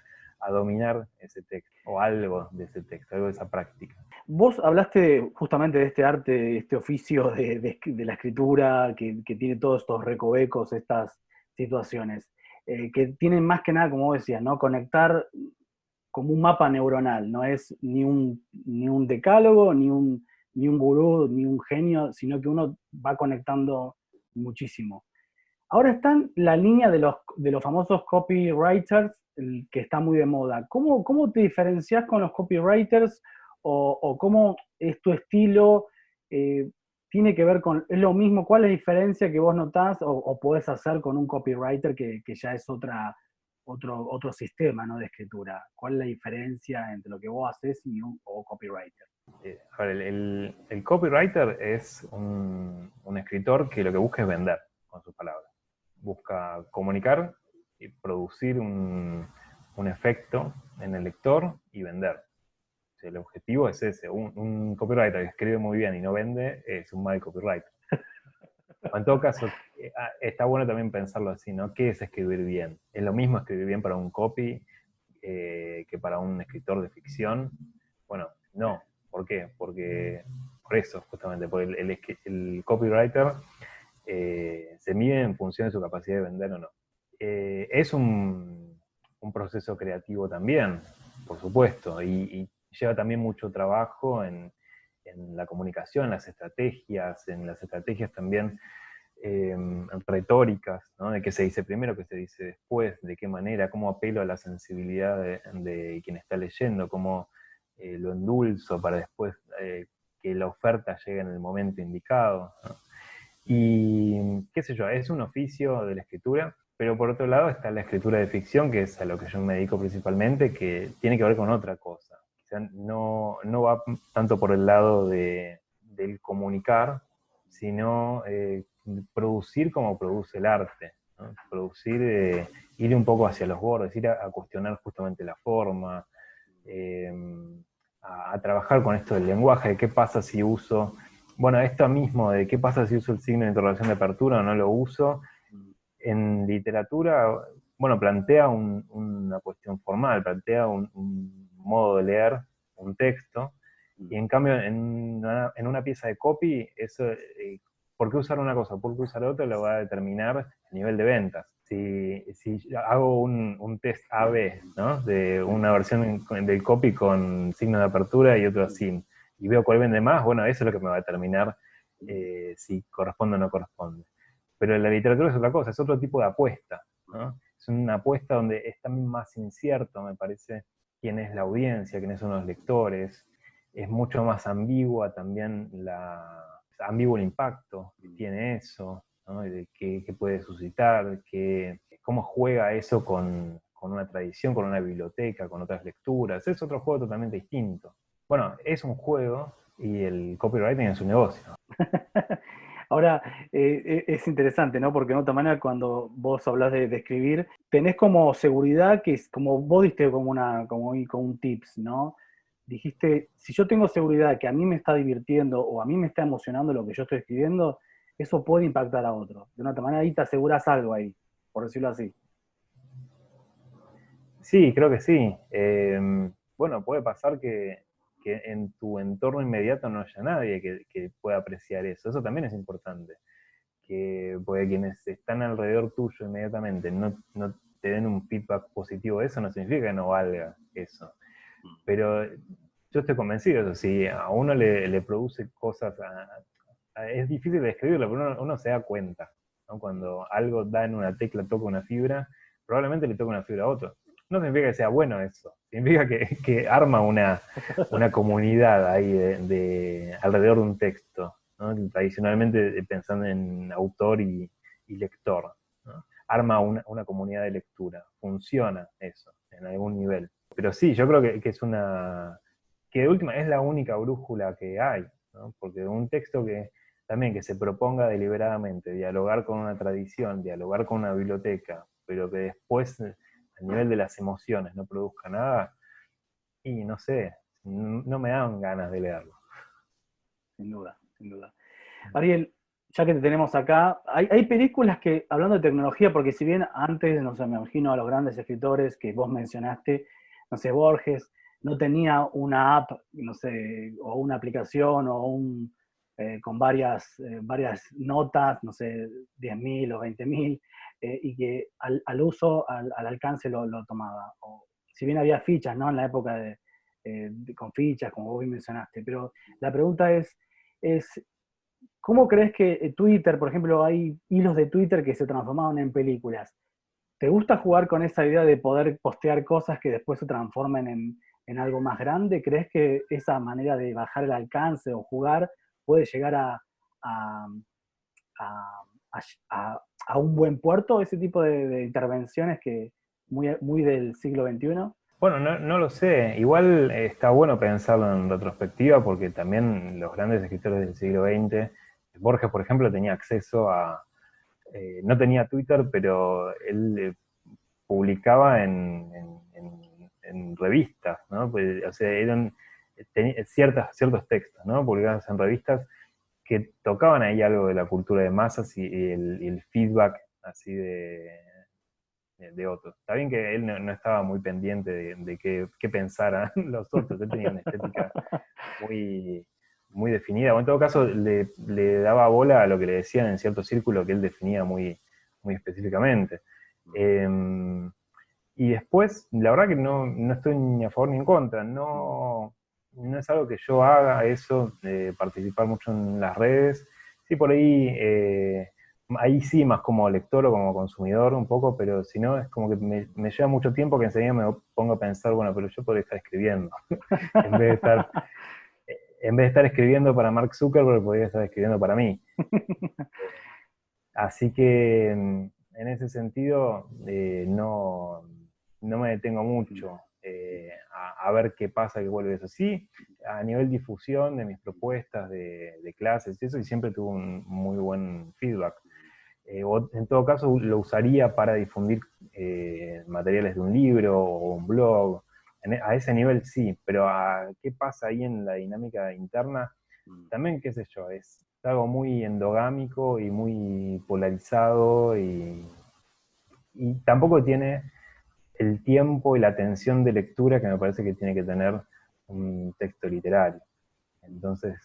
C: dominar ese texto, o algo de ese texto, algo de esa práctica.
B: Vos hablaste justamente de este arte, de este oficio de la escritura, que tiene todos estos recovecos, estas situaciones, que tienen más que nada, como vos decías, ¿no? Conectar como un mapa neuronal, no es ni un decálogo, ni un gurú, ni un genio, sino que uno va conectando muchísimo. Ahora están la línea de los famosos copywriters, que está muy de moda. ¿Cómo te diferencias con los copywriters o cómo es tu estilo? ¿Tiene que ver con, es lo mismo? ¿Cuál es la diferencia que vos notás o podés hacer con un copywriter que ya es otro sistema, ¿no?, de escritura? ¿Cuál es la diferencia entre lo que vos haces y o copywriter?
C: A ver, el copywriter es un escritor que lo que busca es vender con sus palabras. Busca comunicar y producir un efecto en el lector y vender. O sea, el objetivo es ese. Un copywriter que escribe muy bien y no vende es un mal copywriter. En todo caso, está bueno también pensarlo así, ¿no? ¿Qué es escribir bien? ¿Es lo mismo escribir bien para un copy que para un escritor de ficción? Bueno, no. ¿Por qué? Porque por eso, justamente, porque el copywriter se mide en función de su capacidad de vender o no. Es un proceso creativo también, por supuesto, y lleva también mucho trabajo en la comunicación, en las estrategias también retóricas, ¿no? De qué se dice primero, qué se dice después, de qué manera, cómo apelo a la sensibilidad de quien está leyendo, cómo lo endulzo para después que la oferta llegue en el momento indicado, ¿no? Y qué sé yo, es un oficio de la escritura, pero por otro lado está la escritura de ficción, que es a lo que yo me dedico principalmente, que tiene que ver con otra cosa. O sea, no va tanto por el lado del comunicar, sino producir como produce el arte, ¿no? Producir, ir un poco hacia los bordes, ir a cuestionar justamente la forma, eh, a trabajar con esto del lenguaje, de qué pasa si uso, bueno, esto mismo de qué pasa si uso el signo de interrogación de apertura o no lo uso. En literatura, bueno, plantea una cuestión formal, plantea un modo de leer un texto, y en cambio en una pieza de copy, eso, por qué usar una cosa, por qué usar otra, lo va a determinar el nivel de ventas. Si hago un test A/B, ¿no? De una versión del copy con signo de apertura y otro sin, y veo cuál vende más, bueno, eso es lo que me va a determinar si corresponde o no corresponde. Pero la literatura es otra cosa, es otro tipo de apuesta, ¿no? Es una apuesta donde es también más incierto, me parece, quién es la audiencia, quiénes son los lectores. Es mucho más ambigua también ambiguo el impacto que tiene eso, ¿no? De qué puede suscitar, cómo juega eso con una tradición, con una biblioteca, con otras lecturas. Es otro juego totalmente distinto. Bueno, es un juego y el copywriting es un negocio.
B: Ahora, es interesante, ¿no? Porque de otra manera, cuando vos hablás de escribir, tenés como seguridad que es como vos diste como un tips, ¿no? Dijiste, si yo tengo seguridad que a mí me está divirtiendo o a mí me está emocionando lo que yo estoy escribiendo, eso puede impactar a otro. De una otra manera, ahí te aseguras algo ahí, por decirlo así.
C: Sí, creo que sí. Bueno, puede pasar que en tu entorno inmediato no haya nadie que pueda apreciar eso. Eso también es importante. Porque quienes están alrededor tuyo inmediatamente no te den un feedback positivo de eso, no significa que no valga eso. Pero yo estoy convencido, eso, si a uno le produce cosas, es difícil de describirlo, pero uno se da cuenta, ¿no? Cuando algo da en una tecla, toca una fibra, probablemente le toca una fibra a otro. No significa que sea bueno eso, significa que arma una comunidad ahí alrededor de un texto, ¿no? Tradicionalmente pensando en autor y lector, ¿no? Arma una comunidad de lectura, funciona eso en algún nivel. Pero sí, yo creo que es que de última es la única brújula que hay, ¿no? Porque un texto que también que se proponga deliberadamente dialogar con una tradición, dialogar con una biblioteca, pero que después, a nivel de las emociones, no produzca nada, y no sé, no me dan ganas de leerlo.
B: Sin duda, sin duda. Ariel, ya que te tenemos acá, hay películas que, hablando de tecnología, porque si bien antes, no sé, me imagino a los grandes escritores que vos mencionaste, no sé, Borges, no tenía una app, no sé, o una aplicación o con varias notas, no sé, 10.000 o 20.000, y que al uso, al alcance lo tomaba. O, si bien había fichas, ¿no? En la época con fichas, como vos bien mencionaste, pero la pregunta es ¿cómo crees que Twitter, por ejemplo, hay hilos de Twitter que se transformaron en películas? ¿Te gusta jugar con esa idea de poder postear cosas que después se transformen en algo más grande? ¿Crees que esa manera de bajar el alcance o jugar puede llegar a, a- a un buen puerto? Ese tipo de intervenciones que muy del siglo XXI.
C: Bueno, no lo sé. Igual está bueno pensarlo en retrospectiva porque también los grandes escritores del siglo XX, Borges, por ejemplo, tenía acceso a, no tenía Twitter, pero él publicaba en revistas, ¿no? Pues, o sea, ciertos textos, ¿no? Publicados en revistas que tocaban ahí algo de la cultura de masas y el feedback así de otros. Está bien que él no estaba muy pendiente de qué pensaran los otros, él tenía una estética muy, muy definida, o en todo caso le daba bola a lo que le decían en cierto círculo que él definía muy específicamente. Eh, y después, la verdad que no estoy ni a favor ni en contra, no es algo que yo haga eso, participar mucho en las redes. Sí, por ahí sí, más como lector o como consumidor un poco, pero si no, es como que me lleva mucho tiempo que enseguida me pongo a pensar, bueno, pero yo podría estar escribiendo, en vez de estar, en vez de estar escribiendo para Mark Zuckerberg, podría estar escribiendo para mí. Así que en ese sentido no me detengo mucho a ver qué pasa que vuelve eso. Sí, a nivel difusión de mis propuestas de clases y eso, y siempre tuve un muy buen feedback. O en todo caso lo usaría para difundir materiales de un libro o un blog. A ese nivel sí, pero qué pasa ahí en la dinámica interna, también, qué sé yo, es algo muy endogámico y muy polarizado y tampoco tiene el tiempo y la atención de lectura que me parece que tiene que tener un texto literario. Entonces,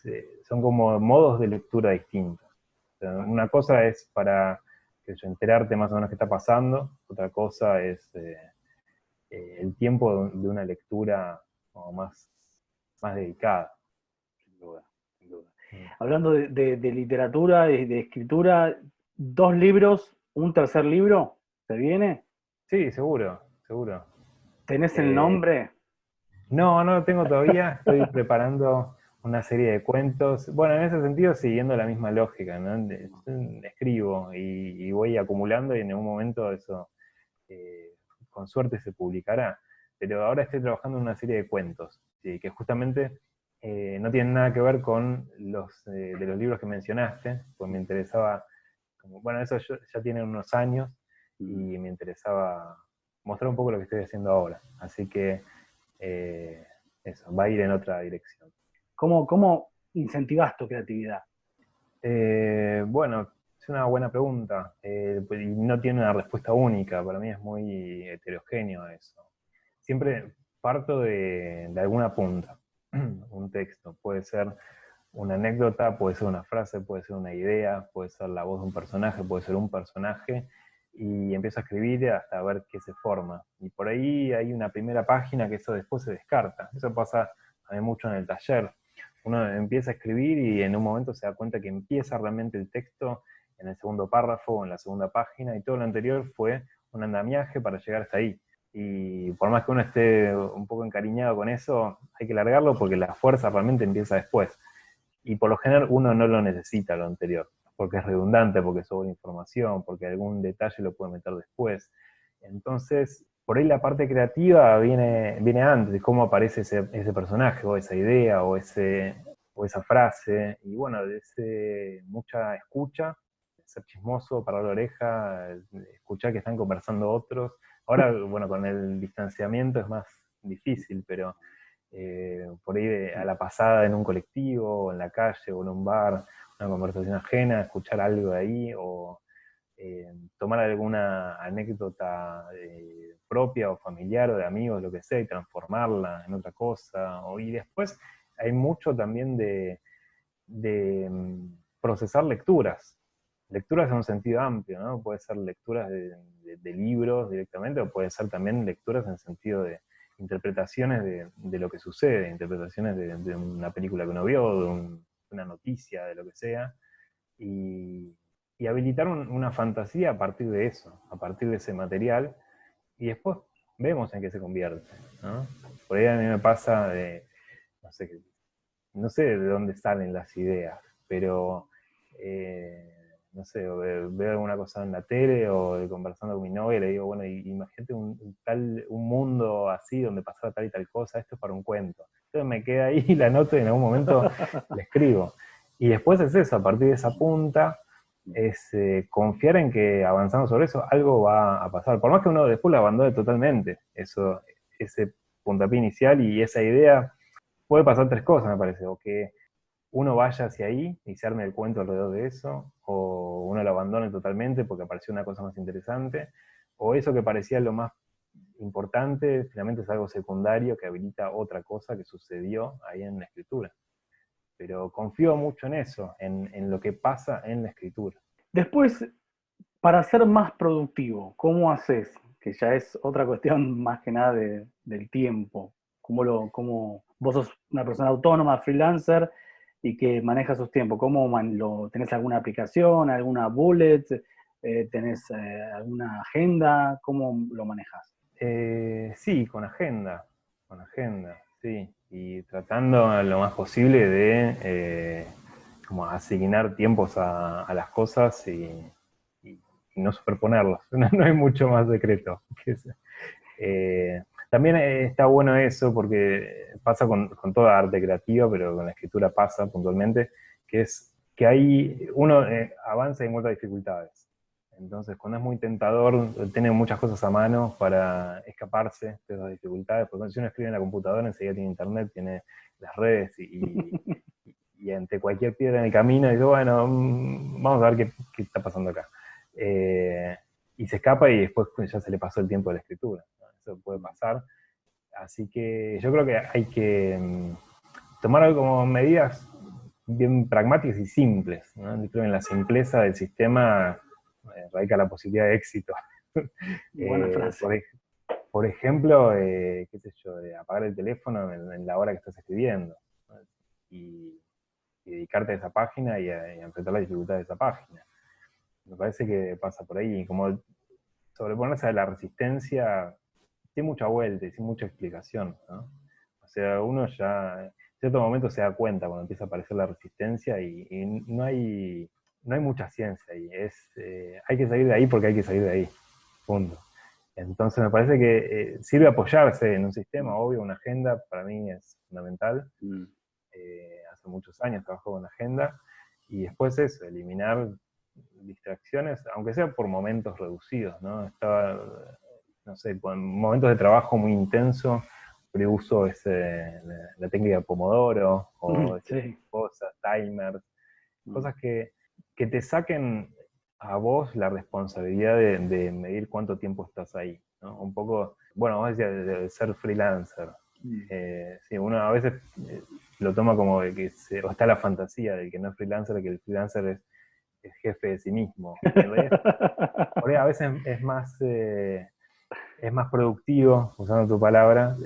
C: son como modos de lectura distintos. O sea, una cosa es para qué sé yo, enterarte más o menos qué está pasando, otra cosa es el tiempo de una lectura como más dedicada.
B: Sin duda, sin duda.
C: Mm.
B: Hablando de literatura, de escritura, 2 libros, un tercer libro, ¿te viene?
C: Sí, seguro, seguro.
B: ¿Tenés el
C: Eh,
B: nombre?
C: no lo tengo todavía, estoy preparando una serie de cuentos. Bueno, en ese sentido, siguiendo la misma lógica, ¿no? Escribo y voy acumulando y en algún momento eso, eh, con suerte, se publicará. Pero ahora estoy trabajando en una serie de cuentos, ¿sí? Que justamente no tienen nada que ver con de los libros que mencionaste, pues me interesaba, bueno, eso ya tiene unos años y me interesaba mostrar un poco lo que estoy haciendo ahora. Así que eh, eso, va a ir en otra dirección.
B: ¿Cómo incentivas tu creatividad?
C: Bueno, es una buena pregunta. Pues, y no tiene una respuesta única. Para mí es muy heterogéneo eso. Siempre parto de alguna punta. Un texto. Puede ser una anécdota, puede ser una frase, puede ser una idea, puede ser la voz de un personaje, puede ser un personaje. Y empiezo a escribir hasta ver qué se forma. Y por ahí hay una primera página que eso después se descarta. Eso pasa a mí mucho en el taller. Uno empieza a escribir y en un momento se da cuenta que empieza realmente el texto en el segundo párrafo o en la segunda página y todo lo anterior fue un andamiaje para llegar hasta ahí. Y por más que uno esté un poco encariñado con eso, hay que largarlo porque la fuerza realmente empieza después. Y por lo general uno no lo necesita lo anterior, porque es redundante, porque sobra información, porque algún detalle lo puede meter después. Entonces, por ahí la parte creativa viene antes, de cómo aparece ese personaje, o esa idea, o o esa frase, y bueno, mucha escucha, ser chismoso, parar la oreja, escuchar que están conversando otros. Ahora, bueno, con el distanciamiento es más difícil, pero por ahí a la pasada en un colectivo, o en la calle, o en un bar, una conversación ajena, escuchar algo de ahí, o tomar alguna anécdota propia o familiar o de amigos, lo que sea, y transformarla en otra cosa. Y después hay mucho también de procesar lecturas. Lecturas en un sentido amplio, ¿no? Puede ser lecturas de libros directamente, o puede ser también lecturas en el sentido de interpretaciones de lo que sucede, interpretaciones de una película que uno vio, una noticia, de lo que sea, y habilitar una fantasía a partir de eso, a partir de ese material, y después vemos en qué se convierte, ¿no? Por ahí a mí me pasa no sé, no sé de dónde salen las ideas, pero no sé, veo alguna cosa en la tele o conversando con mi novia y le digo, bueno, imagínate un mundo así donde pasara tal y tal cosa, esto es para un cuento. Entonces me queda ahí la nota y en algún momento la escribo. Y después es eso, a partir de esa punta, es confiar en que avanzando sobre eso algo va a pasar. Por más que uno después lo abandone totalmente, ese puntapié inicial y esa idea, puede pasar tres cosas, me parece, o que uno vaya hacia ahí y se arme el cuento alrededor de eso, o uno lo abandone totalmente porque apareció una cosa más interesante, o eso que parecía lo más importante, finalmente es algo secundario que habilita otra cosa que sucedió ahí en la escritura. Pero confío mucho en eso, en lo que pasa en la escritura.
B: Después, para ser más productivo, ¿cómo haces? Que ya es otra cuestión más que nada del tiempo. ¿Cómo vos sos una persona autónoma, freelancer, y que maneja sus tiempos? ¿Tenés alguna aplicación, alguna bullet? ¿Tenés alguna agenda? ¿Cómo lo manejas?
C: Sí, con agenda, sí. Y tratando lo más posible de como asignar tiempos a las cosas y no superponerlos. No hay mucho más secreto que eso. También está bueno eso porque pasa con toda arte creativa, pero con la escritura pasa puntualmente, que es que uno avanza y encuentra dificultades. Entonces, cuando es muy tentador, tiene muchas cosas a mano para escaparse de esas dificultades, porque si uno escribe en la computadora, enseguida tiene internet, tiene las redes, y ante cualquier piedra en el camino, dice, bueno, vamos a ver qué está pasando acá. Y se escapa y después ya se le pasó el tiempo de la escritura, ¿no? Eso puede pasar. Así que yo creo que hay que tomar algo como medidas bien pragmáticas y simples, ¿no? Yo creo que en la simpleza del sistema radica la posibilidad de éxito.
B: Buena
C: Eh,
B: frase.
C: por ejemplo, qué sé yo, de apagar el teléfono en la hora que estás escribiendo, ¿no? Y dedicarte a esa página y a enfrentar la dificultad de esa página. Me parece que pasa por ahí, como sobreponerse a la resistencia sin mucha vuelta y sin mucha explicación, ¿no? O sea, uno ya en cierto momento se da cuenta cuando empieza a aparecer la resistencia y no hay mucha ciencia ahí. Hay que salir de ahí porque hay que salir de ahí. Punto. Entonces me parece que sirve apoyarse en un sistema, obvio, una agenda para mí es fundamental. Hace muchos años trabajo con agenda y después eso, eliminar distracciones, aunque sea por momentos reducidos, ¿no? No sé, con momentos de trabajo muy intenso, pero uso la técnica de Pomodoro o ese tipo
B: Sí.
C: de cosas, timers, cosas que te saquen a vos la responsabilidad de medir cuánto tiempo estás ahí, ¿no? Un poco, bueno, vos decías de ser freelancer. Sí, uno a veces lo toma como de que o está la fantasía de que no es freelancer, que el freelancer es jefe de sí mismo. Y en realidad, por ahí a veces es más productivo, usando tu palabra,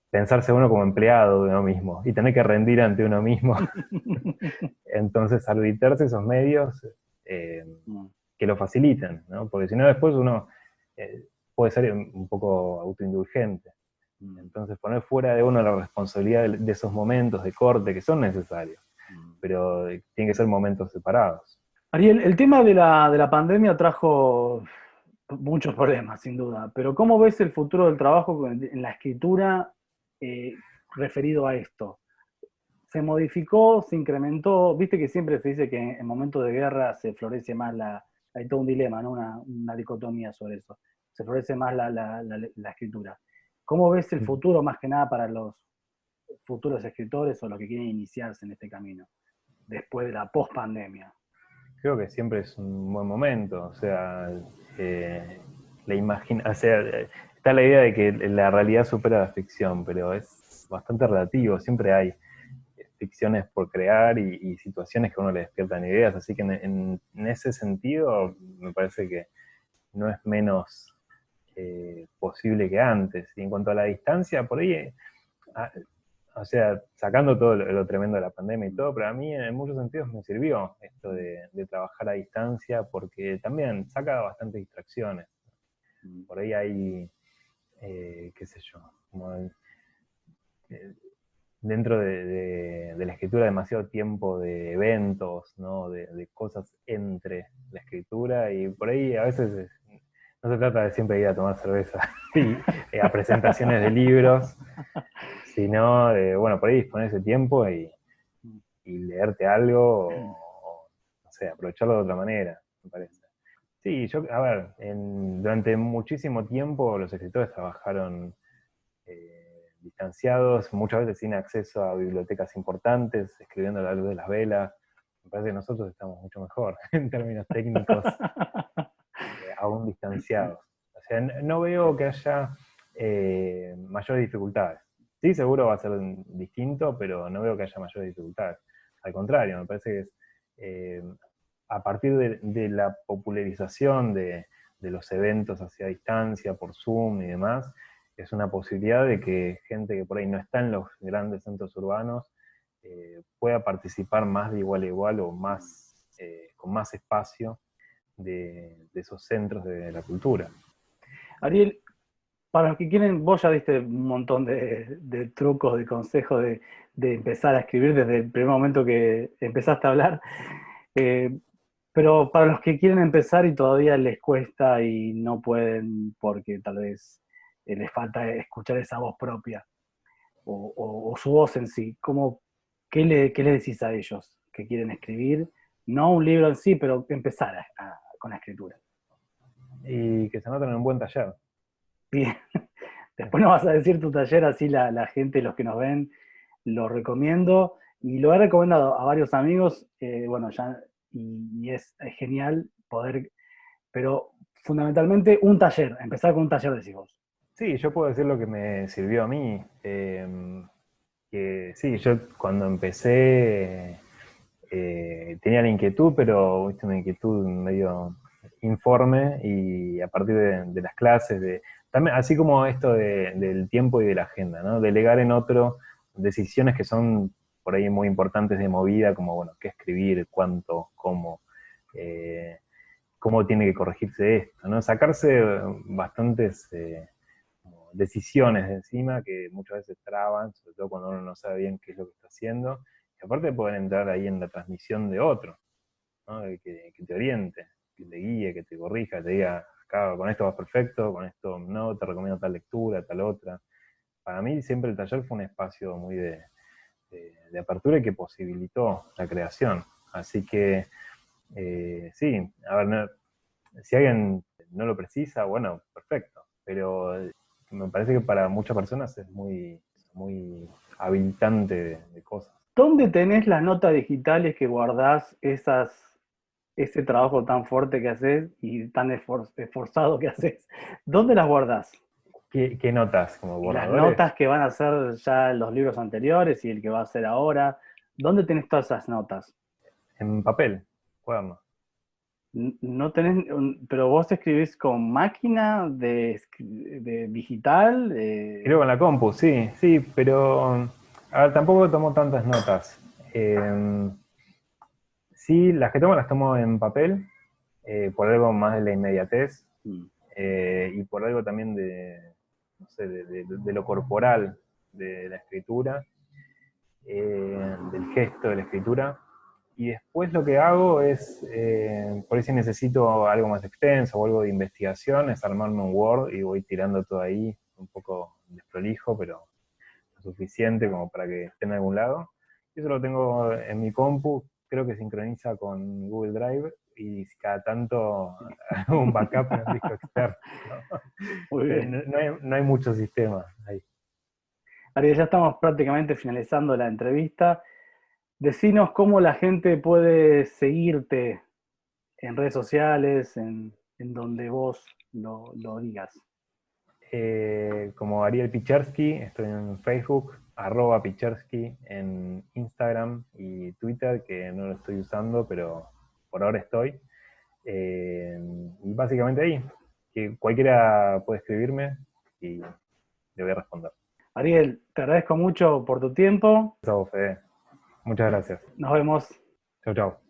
C: pensarse uno como empleado de uno mismo y tener que rendir ante uno mismo. Entonces, arbitrarse esos medios que lo faciliten, ¿no? Porque si no, después uno puede ser un poco autoindulgente. Entonces, poner fuera de uno la responsabilidad de esos momentos de corte que son necesarios, pero tienen que ser momentos separados.
B: Ariel, el tema de la pandemia trajo muchos problemas, sin duda, pero ¿cómo ves el futuro del trabajo en la escritura referido a esto? se modificó, se incrementó, viste que siempre se dice que en momentos de guerra se florece más hay todo un dilema, ¿no? Una dicotomía sobre eso, se florece más la escritura. ¿Cómo ves el futuro más que nada para los futuros escritores o los que quieren iniciarse en este camino, después de la post-pandemia?
C: Creo que siempre es un buen momento, o sea, o sea, está la idea de que la realidad supera la ficción, pero es bastante relativo, siempre hay ficciones por crear y situaciones que a uno le despiertan ideas, así que en ese sentido me parece que no es menos posible que antes. Y en cuanto a la distancia, por ahí, a- o sea, sacando todo lo tremendo de la pandemia y todo, pero a mí en muchos sentidos me sirvió esto de trabajar a distancia porque también saca bastantes distracciones. Por ahí hay, qué sé yo, como eh, dentro de la escritura demasiado tiempo de eventos, ¿no? De cosas entre la escritura y por ahí a veces no se trata de siempre ir a tomar cerveza y a presentaciones de libros, sino de, bueno, por ahí disponer ese tiempo y leerte algo o, no sé, aprovecharlo de otra manera, me parece. Sí, yo, a ver, durante muchísimo tiempo los escritores trabajaron distanciados, muchas veces sin acceso a bibliotecas importantes, escribiendo a la luz de las velas. Me parece que nosotros estamos mucho mejor en términos técnicos, aún distanciados. O sea, no veo que haya mayores dificultades. Sí, seguro va a ser distinto, pero no veo que haya mayores dificultades. Al contrario, me parece que es a partir de la popularización de los eventos hacia distancia, por Zoom y demás, es una posibilidad de que gente que por ahí no está en los grandes centros urbanos pueda participar más de igual a igual o más, con más espacio de esos centros de la cultura.
B: Ariel, para los que quieren, vos ya diste un montón de trucos, de consejos de empezar a escribir desde el primer momento que empezaste a hablar. Eh, pero para los que quieren empezar y todavía les cuesta y no pueden porque tal vez les falta escuchar esa voz propia o su voz en sí, qué le decís a ellos que quieren escribir? No un libro en sí, pero empezar con la escritura.
C: Y que se anoten en un buen taller.
B: Bien. Después nos vas a decir tu taller, así la gente, los que nos ven, lo recomiendo. Y lo he recomendado a varios amigos, bueno, ya, y es genial poder, pero fundamentalmente un taller, empezar con un taller de hijos.
C: Sí, yo puedo decir lo que me sirvió a mí. Que sí, yo cuando empecé tenía la inquietud, pero ¿viste? Una inquietud medio informe y a partir de las clases, también, así como esto del tiempo y de la agenda, ¿no? Delegar en otro decisiones que son por ahí muy importantes de movida, como, bueno, qué escribir, cuánto, cómo, eh, cómo tiene que corregirse esto, ¿no? Sacarse bastantes como decisiones de encima que muchas veces traban, sobre todo cuando uno no sabe bien qué es lo que está haciendo, y aparte pueden entrar ahí en la transmisión de otro, ¿no? Que te oriente, que te guíe, que te corrija, te diga, acá con esto vas perfecto, con esto no, te recomiendo tal lectura, tal otra. Para mí siempre el taller fue un espacio muy de apertura y que posibilitó la creación. Así que, sí, a ver, si alguien no lo precisa, bueno, perfecto, pero me parece que para muchas personas es muy habilitante de cosas.
B: ¿Dónde tenés las notas digitales que guardás ese trabajo tan fuerte que haces y tan esforzado que haces? ¿Dónde las guardás?
C: ¿Qué notas? ¿Como
B: Y las
C: borradores?
B: notas que van a ser ya los libros anteriores y el que va a ser ahora, ¿dónde tenés todas esas notas?
C: En papel, cuaderno.
B: No tenés, pero vos escribís con máquina de digital.
C: Creo con la compu, sí, sí, pero a ver, tampoco tomo tantas notas. Sí, las que tomo las tomo en papel, por algo más de la inmediatez,
B: Mm.
C: y por algo también no sé, de lo corporal de la escritura, del gesto de la escritura. Y después lo que hago es, por ahí si necesito algo más extenso o algo de investigación, es armarme un Word y voy tirando todo ahí, un poco desprolijo, pero lo suficiente como para que esté en algún lado. Eso lo tengo en mi compu, creo que sincroniza con Google Drive y cada tanto hago un backup en un disco externo, ¿no?
B: Muy bien.
C: No hay mucho sistema ahí.
B: Ariel, ya estamos prácticamente finalizando la entrevista. Decinos cómo la gente puede seguirte en redes sociales, en donde vos lo digas.
C: Como Ariel Pichersky, estoy en Facebook, @Pichersky en Instagram y Twitter, que no lo estoy usando, pero por ahora estoy. Y básicamente ahí, que cualquiera puede escribirme y le voy a responder.
B: Ariel, te agradezco mucho por tu tiempo.
C: Chao, Fede. Muchas gracias.
B: Nos vemos.
C: Chau, chau.